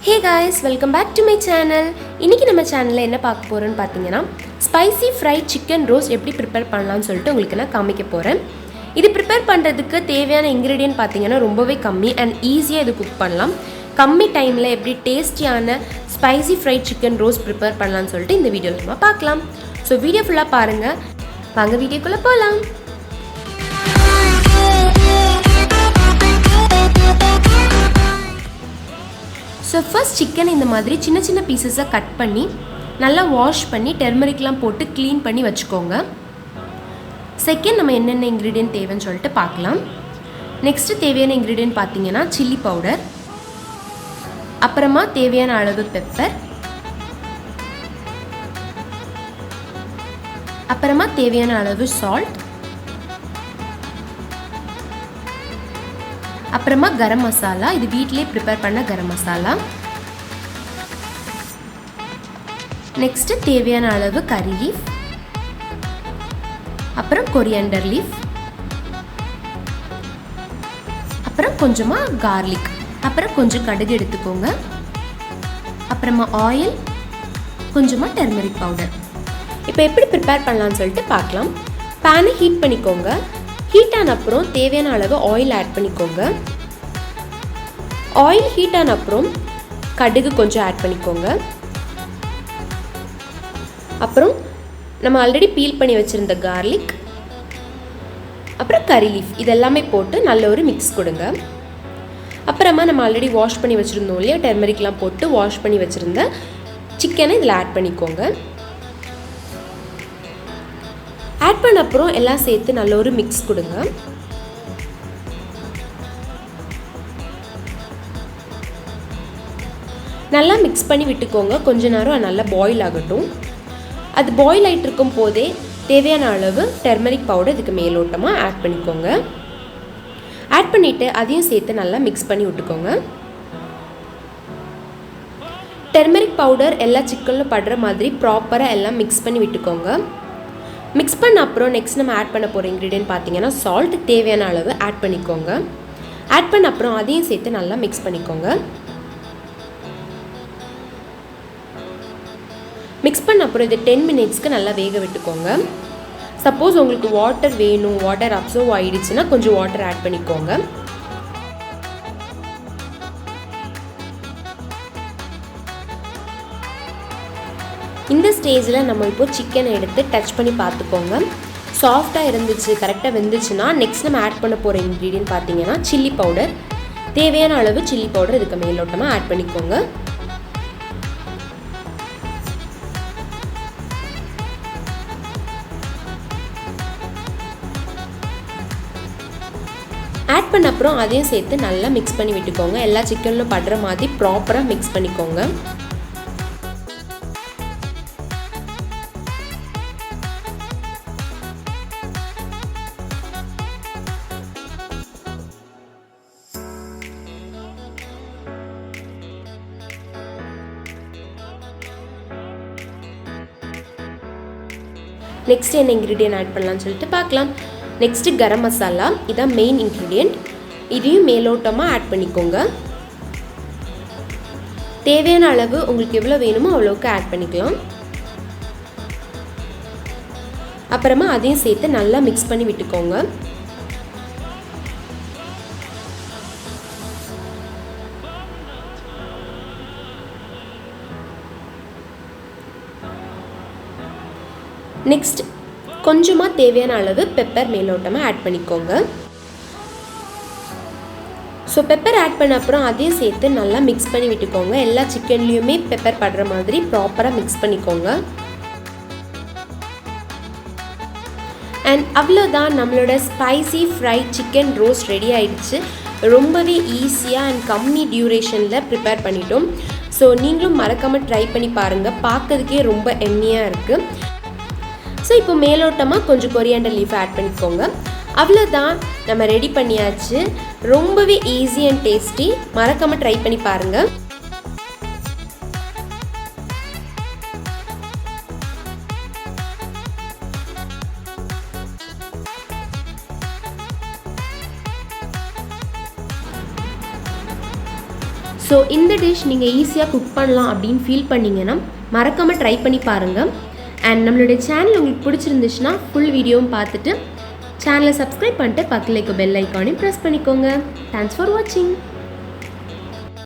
Hey guys, welcome back to my channel. இன்னைக்கு நம்ம சேனல்ல என்ன பார்க்க போறோம்னு பாத்தீங்கன்னா ஸ்பைசி ஃப்ரைட் சிக்கன் ரோஸ்ட் எப்படி prepare பண்ணலாம்னு சொல்லிட்டு உங்களுக்கு நான் காமிக்க போறேன். இது prepare பண்றதுக்கு தேவையான ingredient பாத்தீங்கன்னா ரொம்பவே கம்மி and ஈஸியா இது குக் பண்ணலாம். கம்மி டைம்ல எப்படி டேஸ்டியான spicy fried chicken roast prepare பண்ணலாம்னு சொல்லிட்டு இந்த வீடியோல நம்ம பார்க்கலாம். சோ வீடியோ ஃபுல்லா பாருங்க. வாங்க வீடியோக்குள்ள போலாம். ஸோ ஃபர்ஸ்ட் சிக்கன் இந்த மாதிரி சின்ன சின்ன பீசஸாக கட் பண்ணி நல்லா வாஷ் பண்ணி டர்மரிக்லாம் போட்டு க்ளீன் பண்ணி வச்சுக்கோங்க. செகண்ட் நம்ம என்னென்ன இன்க்ரீடியன்ட் தேவைன்னு சொல்லிட்டு பார்க்கலாம். நெக்ஸ்ட்டு தேவையான இன்க்ரீடியன்ட் பார்த்தீங்கன்னா சில்லி பவுடர், அப்புறமா தேவையான அளவு பெப்பர், அப்புறமா தேவையான அளவு சால்ட், அப்புறமா கரம் மசாலா, இது வீட்டிலே ப்ரிப்பேர் பண்ண கரம் மசாலா. நெக்ஸ்ட் தேவையான அளவு கறி லீஃப், அப்புறம் கொரியாண்டர் லீஃப், அப்புறம் கொஞ்சமா கார்லிக், அப்புறம் கொஞ்சம் கடுகு எடுத்துக்கோங்க, அப்புறமா ஆயில், கொஞ்சமா டர்மரிக் பவுடர். இப்போ எப்படி ப்ரிப்பேர் பண்ணலாம்னு சொல்லிட்டு பார்க்கலாம். பேனை ஹீட் பண்ணிக்கோங்க. ஹீட் ஆன அப்புறம் தேவையான அளவு ஆயில் ஆட் பண்ணிக்கோங்க. ஆயில் ஹீட் ஆன அப்புறம் கடுகு கொஞ்சம் ஆட் பண்ணிக்கோங்க. அப்புறம் நம்ம ஆல்ரெடி பீல் பண்ணி வச்சுருந்த கார்லிக், அப்புறம் கறி லீஃப் இதெல்லாமே போட்டு நல்ல ஒரு மிக்ஸ் கொடுங்க. அப்புறமா நம்ம ஆல்ரெடி வாஷ் பண்ணி வச்சுருந்தோம் இல்லையா, டர்மரிக்லாம் போட்டு வாஷ் பண்ணி வச்சுருந்த சிக்கனை இதில் ஆட் பண்ணிக்கோங்க. ஆட் பண்ண அப்புறம் எல்லாம் சேர்த்து நல்ல ஒரு மிக்ஸ் கொடுங்க. நல்லா மிக்ஸ் பண்ணி விட்டுக்கோங்க. கொஞ்ச நேரம் நல்லா பாயில் ஆகட்டும். அது பாயில் ஆகிட்டு இருக்கும் போதே தேவையான அளவு டர்மரிக் பவுடர் இதுக்கு மேலோட்டமாக ஆட் பண்ணிக்கோங்க. ஆட் பண்ணிவிட்டு அதையும் சேர்த்து நல்லா மிக்ஸ் பண்ணி விட்டுக்கோங்க. டர்மரிக் பவுடர் எல்லா சிக்கனிலும் படுற மாதிரி ப்ராப்பராக எல்லாம் மிக்ஸ் பண்ணி விட்டுக்கோங்க. மிக்ஸ் பண்ண அப்புறம் நெக்ஸ்ட் நம்ம ஆட் பண்ண போகிற இன்க்ரீடியன்ட் பார்த்தீங்கன்னா சால்ட் தேவையான அளவு ஆட் பண்ணிக்கோங்க. ஆட் பண்ண அப்புறம் அதையும் சேர்த்து நல்லா மிக்ஸ் பண்ணிக்கோங்க. மிக்ஸ் பண்ண அப்புறம் இது 10 மினிட்ஸ்க்கு நல்லா வேக விட்டுக்கோங்க. சப்போஸ் உங்களுக்கு வாட்டர் வேணும், வாட்டர் அப்சர்வ் ஆகிடுச்சுன்னா கொஞ்சம் வாட்டர் ஆட் பண்ணிக்கோங்க. இந்த ஸ்டேஜில் நம்ம இப்போ சிக்கனை எடுத்து டச் பண்ணி பார்த்துக்கோங்க. சாஃப்டாக இருந்துச்சு, கரெக்டாக வெந்துச்சுன்னா நெக்ஸ்ட் நம்ம ஆட் பண்ண போகிற இன்க்ரீடியன்ட் பார்த்தீங்கன்னா சில்லி பவுடர். தேவையான அளவு சில்லி பவுடர் இதுக்கு மேலோட்டமாக ஆட் பண்ணிக்கோங்க. ஆட் பண்ண அப்புறம் அதையும் சேர்த்து நல்லா மிக்ஸ் பண்ணி விட்டுக்கோங்க. எல்லா சிக்கன்லும் படுற மாதிரி ப்ராப்பராக மிக்ஸ் பண்ணிக்கோங்க. நெக்ஸ்ட் என்ன இன்க்ரீடியன்ட் ஆட் பண்ணலாம்னு சொல்லிட்டு பார்க்கலாம். நெக்ஸ்ட்டு கரம் மசாலா, இதான் மெயின் இன்க்ரீடியன்ட். இதையும் மேலோட்டமாக ஆட் பண்ணிக்கோங்க. தேவையான அளவு உங்களுக்கு எவ்வளோ வேணுமோ அவ்வளோக்கு ஆட் பண்ணிக்கலாம். அப்புறமா அதையும் சேர்த்து நல்லா மிக்ஸ் பண்ணி விட்டுக்கோங்க. நெக்ஸ்ட் கொஞ்சமாக தேவையான அளவு பெப்பர் மேலோட்டமாக ஆட் பண்ணிக்கோங்க. ஸோ பெப்பர் ஆட் பண்ண அப்புறம் அதையும் சேர்த்து நல்லா மிக்ஸ் பண்ணி விட்டுக்கோங்க. எல்லா சிக்கன்லேயுமே பெப்பர் படுற மாதிரி ப்ராப்பராக மிக்ஸ் பண்ணிக்கோங்க. அண்ட் அவ்வளோதான், நம்மளோட spicy fried chicken roast ready ஆகிடுச்சு. ரொம்பவே ஈஸியாக அண்ட் கம்மி டியூரேஷனில் ப்ரிப்பேர் பண்ணிட்டோம். ஸோ நீங்களும் மறக்காமல் ட்ரை பண்ணி பாருங்கள். பார்க்கறதுக்கே ரொம்ப எம்மியாக இருக்குது. ஸோ இப்போ மேலோட்டமாக கொஞ்சம் கொரியாண்டர் லீஃப் ஆட் பண்ணிக்கோங்க. அவ்வளோதான், நம்ம ரெடி பண்ணியாச்சு. ரொம்பவே ஈஸி அண்ட் டேஸ்டி. மறக்காமல் ட்ரை பண்ணி பாருங்கள். ஸோ இந்த டிஷ் நீங்கள் ஈஸியாக குக் பண்ணலாம் அப்படின்னு ஃபீல் பண்ணிங்கன்னா மறக்காமல் ட்ரை பண்ணி பாருங்கள். அண்ட் நம்மளுடைய சேனல் உங்களுக்கு பிடிச்சிருந்துச்சுன்னா ஃபுல் வீடியோவும் பார்த்துட்டு சேனலை சப்ஸ்கிரைப் பண்ணிட்டு பக்கத்தில் இருக்க பெல் ஐக்கானையும் ப்ரெஸ் பண்ணிக்கோங்க. தேங்க்ஸ் ஃபார் வாட்சிங்.